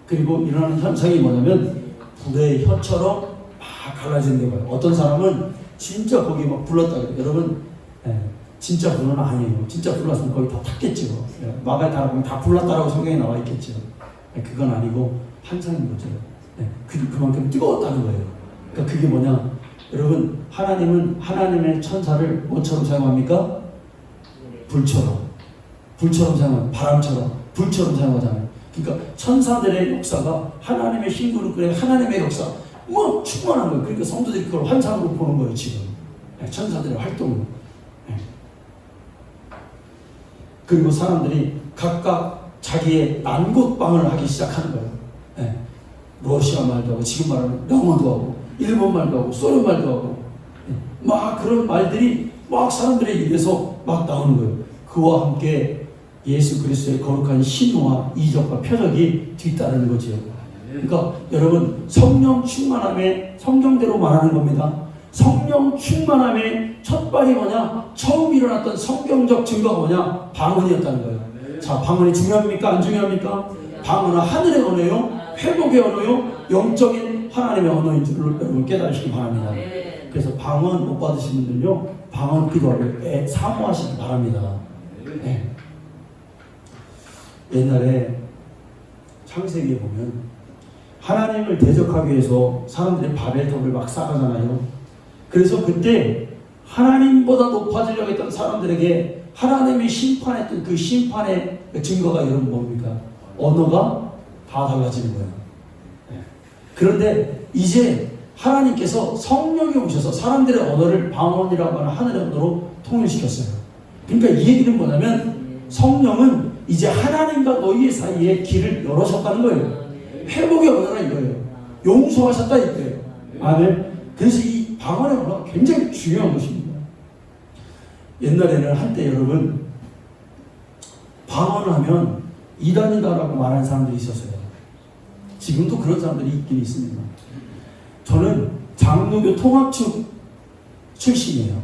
그리고 일어나는 현상이 뭐냐면 불의 혀처럼 막 갈라지는 게 뭐예요. 어떤 사람은 진짜 거기 막 불렀다 그래요. 여러분, 진짜 불은 아니에요. 진짜 불렀으면 거기 다 탔겠죠. 마가에 따라보면 다 불렀다라고 성경에 나와 있겠죠. 그건 아니고 환상인 거죠. 그만큼 뜨거웠다는 거예요. 그러니까 그게 뭐냐? 여러분, 하나님은 하나님의 천사를 뭐처럼 사용합니까? 불처럼 사용합니다. 바람처럼, 불처럼 사용하잖아요. 그러니까 천사들의 역사가 하나님의 힘으로, 그래 하나님의 역사 뭐 충만한 거예요. 그러니까 성도들이 그걸 환상으로 보는 거예요. 지금 천사들의 활동을. 그리고 사람들이 각각 자기의 난곳방을 하기 시작하는 거예요. 러시아 말도 하고, 지금 말하면 영어도 하고, 일본 말도 하고, 소련 말도 하고, 막 그런 말들이 막 사람들의 입에서 막 나오는 거예요. 그와 함께 예수 그리스도의 거룩한 신호와 이적과 표적이 뒤따르는 거죠. 그러니까 여러분, 성령 충만함에, 성경대로 말하는 겁니다. 성령 충만함의 첫발이 뭐냐? 처음 일어났던 성경적 증거가 뭐냐? 방언이었다는 거예요. 자, 방언이 중요합니까? 안 중요합니까? 방언은 하늘의 언어요, 회복의 언어요, 영적인 하나님의 언어인 줄을 여러분 깨달으시기 바랍니다. 그래서 방언 못 받으신 분들요, 방언 기도를 사모하시기 바랍니다. 옛날에 창세기에 보면 하나님을 대적하기 위해서 사람들이 바벨탑을 막 쌓아잖아요. 그래서 그때 하나님보다 높아지려고 했던 사람들에게 하나님이 심판했던 그 심판의 증거가 여러분 뭡니까? 언어가 다 달라지는 거예요. 그런데 이제 하나님께서 성령이 오셔서 사람들의 언어를 방언이라고 하는 하늘의 언어로 통일시켰어요. 그러니까 이 얘기는 뭐냐면 성령은 이제 하나님과 너희 사이에 길을 열어셨다는 거예요. 회복의 언어라 이거예요. 용서하셨다 이거예요. 아멘. 그래서 이 방언의 언어가 굉장히 중요한 것입니다. 옛날에는 한때 여러분 방언을 하면 이단이다라고 말하는 사람들이 있었어요. 지금도 그런 사람들이 있긴 있습니다. 저는 장로교 통합 측 출신이에요.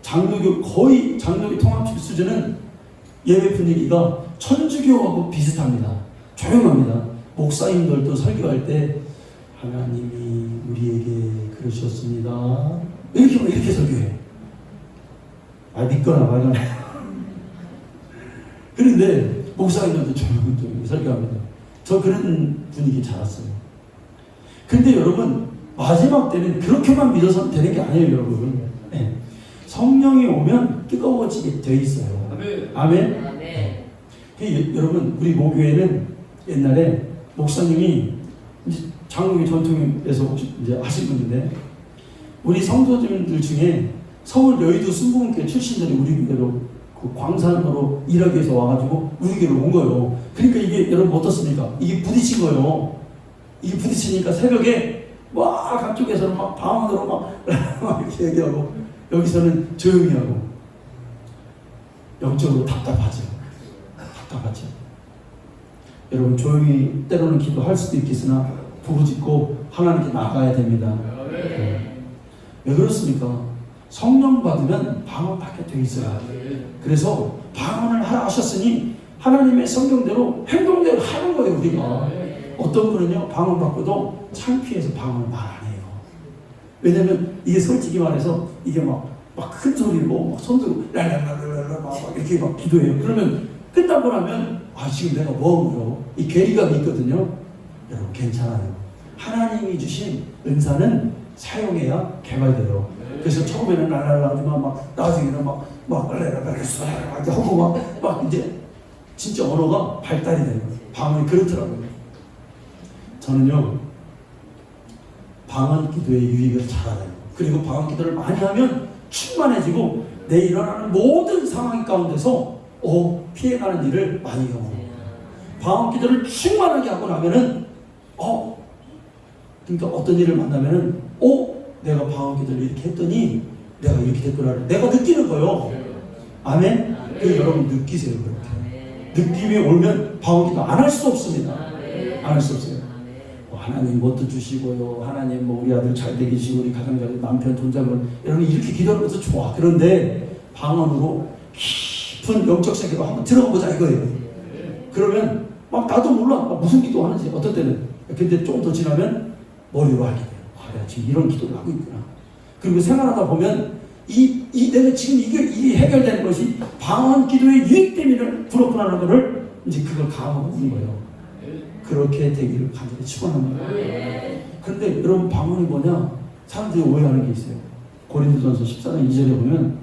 장로교 거의 장로교 통합 수준은 예배 분위기가 천주교하고 비슷합니다. 조용합니다. 목사님들도 설교할 때 하나님이 우리에게 그러셨습니다. 이렇게 설교해. 믿거나 말거나. 그런데 목사님들도 조용히 설교합니다. 저 그런 분위기 잘 왔어요. 근데 여러분 마지막 때는 그렇게만 믿어서 되는 게 아니에요, 여러분. 네. 성령이 오면 뜨거워지게 돼 있어요. 아멘. 네. 여러분 우리 모교회는 옛날에 목사님이 이제 장로교 전통에서 이제 하신 분인데 우리 성도들 중에 서울 여의도 순복음교회 출신들이 우리 교회로 그 광산으로 일하기 위해서 와가지고 우리 교회로 온 거예요. 그러니까 이게 여러분 어떻습니까? 이게 부딪힌 거예요. 이게 부딪히니까 새벽에 막 한쪽에서는 막 방언으로 막 이렇게 얘기하고 여기서는 조용히 하고 영적으로 답답하죠. 답답하죠. 여러분 조용히 때로는 기도할 수도 있겠으나 부르짖고 하나님께 나가야 됩니다. 왜 그렇습니까? 성령 받으면 방언 받게 돼 있어요. 그래서 방언을 하라 하셨으니 하나님의 성경대로 행동대로 하는 거예요. 우리가 어떤 분은요 방언 받고도 창피해서 방언을 말 안 해요. 왜냐면 이게 솔직히 말해서 이게 막 큰 소리로 막 손들고 랄랄랄랄랄 막 이렇게 막 기도해요. 그러면 끝나고 나면 지금 내가 뭐 한 거요? 이 괴리감이 있거든요. 여러분 괜찮아요. 하나님이 주신 은사는 사용해야 개발돼요. 그래서 처음에는 랄랄라지만 막 나중에는 막 랄랄랄랄 하고 막 이제 진짜 언어가 발달이 되는 거예요. 방언이 그렇더라고요. 저는요 방언 기도의 유익을 잘 알아요. 그리고 방언 기도를 많이 하면 충만해지고 내 일어나는 모든 상황 가운데서 피해가는 일을 많이 해요. 방언 기도를 충만하게 하고 나면은 그러니까 어떤 일을 만나면은 내가 방언 기도를 이렇게 했더니 내가 이렇게 됐구나 내가 느끼는 거예요. 아멘? 여러분 느끼세요. 그렇게 느낌이 오면 방언 기도 안 할 수 없습니다. 안 할 수 없어요. 하나님 뭣도 주시고요. 하나님 우리 아들 잘 되게 해주시고 우리 가장 잘 남편 돈 잘 벌고 여러분 이렇게 기도하는 것도 좋아. 그런데 방언으로 깊은 영적 세계로 한번 들어가 보자 이거예요. 그러면 나도 몰라 무슨 기도하는지 어떤 때는. 근데 조금 더 지나면 머리로 알게 돼요. 내가 지금 이런 기도를 하고 있구나. 그리고 생활하다 보면 내가 지금 이게 해결되는 것이 방언 기도의 유익 때문에 그렇구나라는 것을 이제 그걸 감하고 있는 거예요. 그렇게 되기를 간절히 축원합니다. 그런데 여러분 방언이 뭐냐? 사람들이 오해하는 게 있어요. 고린도전서 14장 2절에 보면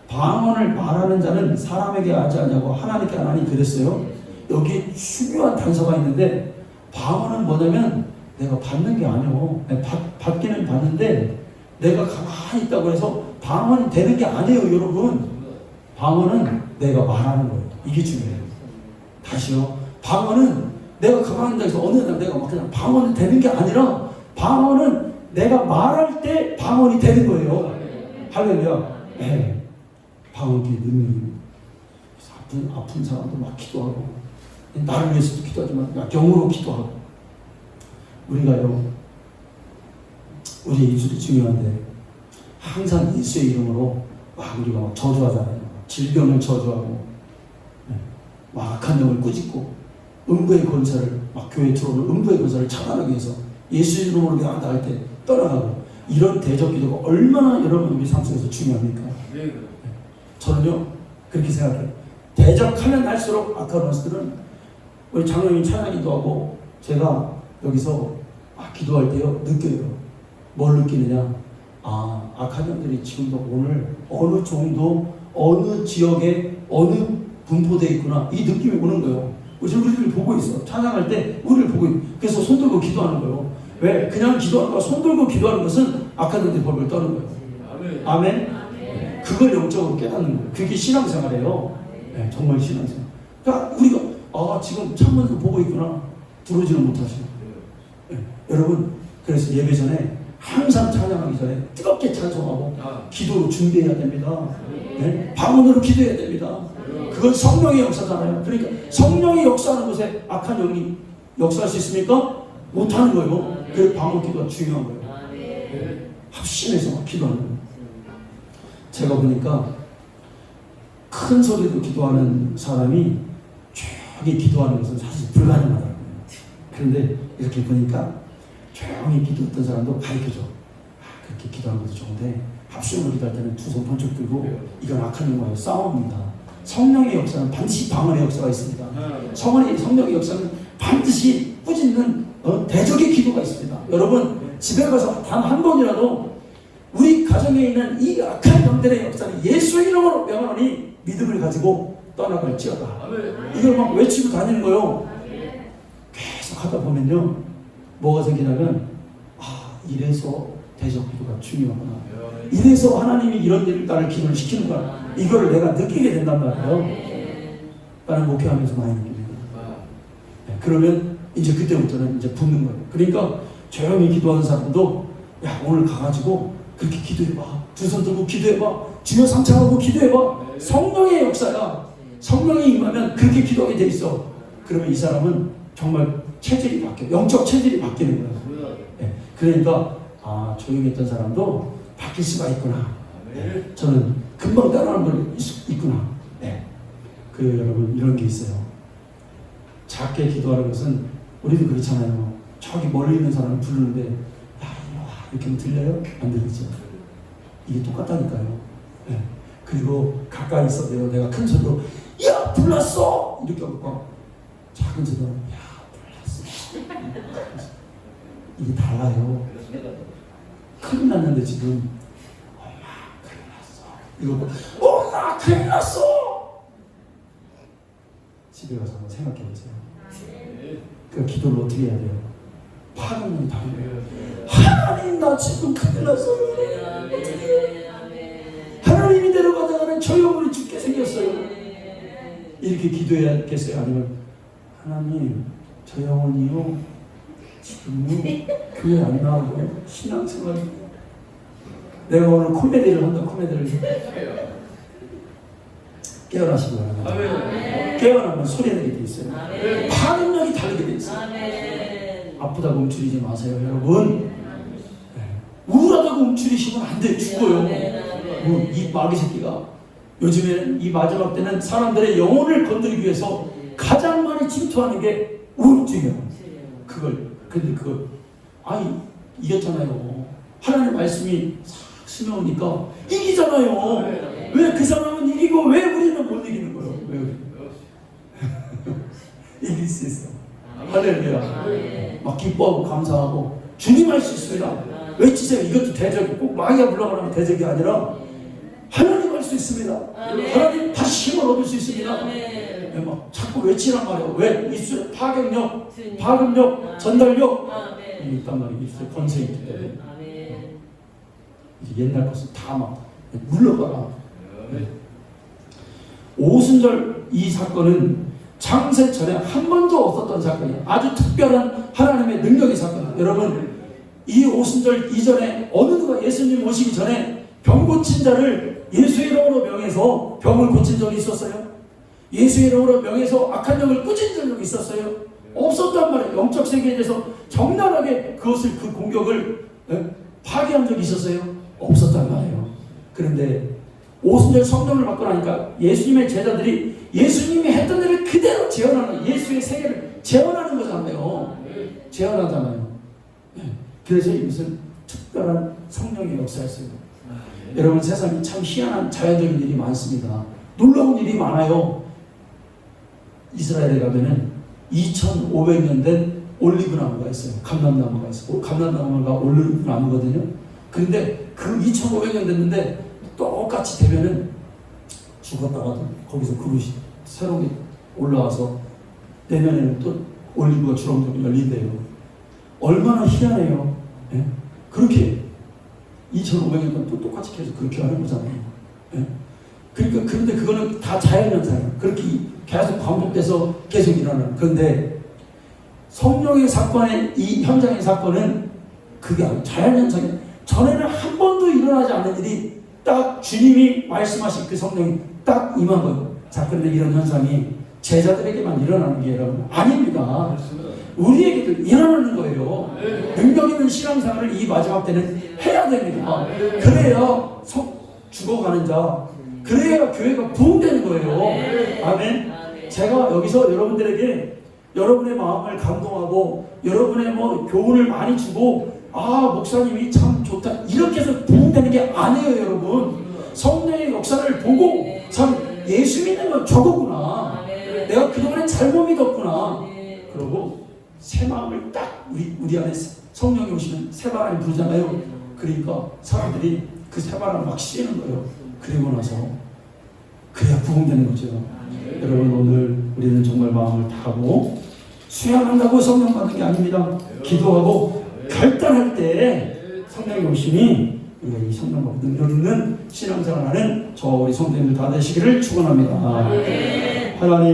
방언을 말하는 자는 사람에게 하지 않냐고 하나님께 하나니 그랬어요. 여기에 중요한 단서가 있는데 방언은 뭐냐면 내가 받는 게 아니에요. 받기는 받는데 내가 가만히 있다고 해서 방언이 되는 게 아니에요. 여러분 방언은 내가 말하는 거예요. 이게 중요해요. 다시요. 방언은 내가 가만히 있다고 해서 어느 날 내가 그냥 방언이 되는 게 아니라 방언은 내가 말할 때 방언이 되는 거예요. 할렐루야. 네. 방언기의 능력이 아픈 사람도 막 기도하고 나를 위해서도 기도하지만 영으로 기도하고 우리가요 우리의 입술이 중요한데 항상 예수의 이름으로 우리가 저주하잖아요. 질병을 저주하고 악한 영을 꾸짖고 음부의 권세를 교회에 들어오는 음부의 권세를 차단하기 위해서 예수 이름으로 나간다 할 때 떠나가고 이런 대적 기도가 얼마나 여러분 우리 삶 속에서 중요합니까? 저는요 그렇게 생각해요. 대적하면 할수록 아까 말씀들은 우리 장로님 찬양기도 하고 제가 여기서 기도할 때요 느껴요. 뭘 느끼느냐? 악한 영들이 지금도 오늘 어느 정도 어느 지역에 어느 분포되어 있구나 이 느낌이 오는 거예요. 우리를 보고 있어. 찬양할 때 우리를 보고 있어. 그래서 손 들고 기도하는 거예요. 왜? 그냥 기도하는 거야. 손 들고 기도하는 것은 악한 영들이 벌벌 떠는 거예요. 아멘? 그걸 영적으로 깨닫는 거예요. 그게 신앙생활이에요. 네, 정말 신앙생활. 그러니까 우리가 지금 창문에서 보고 있구나. 들어오지는 못하시고. 네, 여러분 그래서 예배 전에 항상 찬양하기 전에 뜨겁게 찬송하고 기도로 준비해야 됩니다. 네? 방언으로 기도해야 됩니다. 그건 성령의 역사잖아요. 그러니까 성령이 역사하는 곳에 악한 영이 역사할 수 있습니까? 못하는 거예요. 그래서 방언 기도가 중요한 거예요. 합심해서 기도하는 거예요. 제가 보니까 큰 소리로 기도하는 사람이 조용히 기도하는 것은 사실 불가능하더라고요. 그런데 이렇게 보니까 조용히 기도했던 사람도 가르쳐줘. 그렇게 기도하는 것도 좋은데 합심으로 기도할 때는 두 손 번쩍 들고 이건 악한 영과의 싸움입니다. 성령의 역사는 반드시 방언의 역사가 있습니다. 성령의 역사는 반드시 꾸짖는 대적의 기도가 있습니다. 여러분 집에 가서 단 한 번이라도 우리 가정에 있는 이 악한 영들의 역사는 예수의 이름으로 명하노니 믿음을 가지고 떠나갈지어다. 이걸 막 외치고 다니는 거요. 계속 하다 보면요 뭐가 생기냐면 이래서 대적 기도가 중요하구나. 이래서 하나님이 이런 일을 나를 기도를 시키는 거야. 이거를 내가 느끼게 된단 말이에요. 나는 목회하면서 많이 느낍니다. 그러면 이제 그때부터는 이제 붙는 거예요. 그러니까 조용히 기도하는 사람도 야 오늘 가가지고 그렇게 기도해봐. 두 손 들고 기도해봐. 주여 삼창하고 기도해봐. 성령의 역사야. 성령이 임하면 그렇게 기도하게 돼 있어. 그러면 이 사람은 정말 체질이 바뀌어. 영적 체질이 바뀌는 거예요. 그러니까 조용히 했던 사람도 바뀔 수가 있구나. 저는 금방 따라하는 걸 있구나. 여러분 이런 게 있어요. 작게 기도하는 것은 우리도 그렇잖아요. 저기 멀리 있는 사람을 부르는데 야 이렇게 하면 들려요? 안 들리죠? 이게 똑같다니까요. 그리고 가까이 있어도 내가 큰 소리로 야 불났어! 이렇게 하고 작은 소리로 야 불났어. 이게 달라요. 큰일 났는데 지금 엄마 큰일 났어 이러고 엄마 큰일 났어. 집에 가서 한번 생각해 보세요. 그 기도를 어떻게 해야 돼요? 파급력이 다른 거예요. 하나님 나 지금 큰일 났어요. 하나님이 내려가다가는 저 영혼이 죽게 생겼어요. 이렇게 기도해야겠어요? 아니면 하나님 저 영혼이요 지금 교회 안 나오고 신앙생활 내가 오늘 코미디를 한다. 코미디를 깨어나시기 바랍니다. 깨어나면 소리 내게 돼 있어요. 파급력이 다르게 돼 있어요. 아프다고 움츠리지 마세요 여러분. 우울하다고 움츠리시면 안 돼. 죽어요. 이 마귀 새끼가 요즘에는 이 마지막 때는 사람들의 영혼을 건드리기 위해서 가장 많이 침투하는 게 우울증이에요. 근데 그걸 이겼잖아요. 하나님의 말씀이 싹 스며오니까 이기잖아요. 왜 그 사람은 이기고 왜 우리는 못 이기는 거예요? 왜 이길 수 있어. 할렐루야. 막 기뻐하고 감사하고 주님 할 수 있습니다. 외치세요. 이것도 대적이 꼭 마귀가 물러가는 대적이 아니라 하나님 할 수 있습니다. 하나님 다시 힘을 얻을 수 있습니다. 막 자꾸 외치란 말이에요. 왜? 입술에 파격력, 전달력 있단 말이에요. 입술에 권세 있기 때문에. 이제 옛날 것은 다 막 물러가라. 오순절 이 사건은 창세 전에 한 번도 없었던 사건이에요. 아주 특별한 하나님의 능력의 사건이에요. 여러분 이 오순절 이전에 어느 누가 예수님 오시기 전에 병 고친 자를 예수의 이름으로 명해서 병을 고친 적이 있었어요? 예수의 이름으로 명해서 악한 영을 꾸짖은 적이 있었어요? 없었단 말이에요. 영적 세계에 대해서 적나라하게 그 공격을 파괴한 적이 있었어요? 없었단 말이에요. 그런데 오순절 성령을 받고 나니까 예수님의 제자들이 예수님이 했던 일을 그대로 재현하는, 예수의 세계를 재현하는 거잖아요. 재현하잖아요. 그래서 이것은 특별한 성령의 역사였어요. 여러분 세상에 참 희한한 자연적인 일이 많습니다. 놀라운 일이 많아요. 이스라엘에 가면은 2500년 된 올리브 나무가 있어요. 감람나무가 있어요. 감람나무가 올리브 나무거든요. 근데 그 2500년 됐는데 똑같이 되면은 죽었다가도 거기서 그릇이 새롭게 올라와서 내년에는 또 올리브가 주렁주렁 열린대요. 얼마나 희한해요. 예? 그렇게 2500년 동안 또 똑같이 계속 그렇게 하는 거잖아요. 예? 그러니까 그런데 그거는 다 자연현상이에요. 그렇게 계속 반복돼서 계속 일어나는. 그런데 성령의 사건의 이 현장의 사건은 그게 아니에요. 자연현상이 전에는 한 번도 일어나지 않는 일이 딱 주님이 말씀하신 그 성령이 딱 임한 거예요. 자, 그런데 이런 현상이 제자들에게만 일어나는 게 여러분 아닙니다. 우리에게도 일어나는 거예요. 능력 있는 신앙생활을 이 마지막 때는 해야 됩니다. 그래야 죽어가는 자, 그래야 교회가 부흥되는 거예요. 아멘. 제가 여기서 여러분들에게 여러분의 마음을 감동하고 여러분의 교훈을 많이 주고 목사님이 참 좋다 이렇게 해서 부흥되는 게 아니에요. 여러분, 성령의 역사를 보고 참 예수 믿는 건 저거구나, 내가 그동안에 잘못 믿었구나, 그러고 새 마음을 딱 우리 안에 성령이 오시면 새 바람이 불잖아요. 그러니까 사람들이 그 새 바람을 막 씌우는 거예요. 그리고 나서 그래야 부흥되는 거죠. 여러분, 오늘 우리는 정말 마음을 다하고 수양한다고 성령 받는 게 아닙니다. 기도하고 결단할 때 성령이 오시니 우리가 이 성령과 능력 있는 신앙생활하는 저 우리 성도님들 다 되시기를 축원합니다. 하나님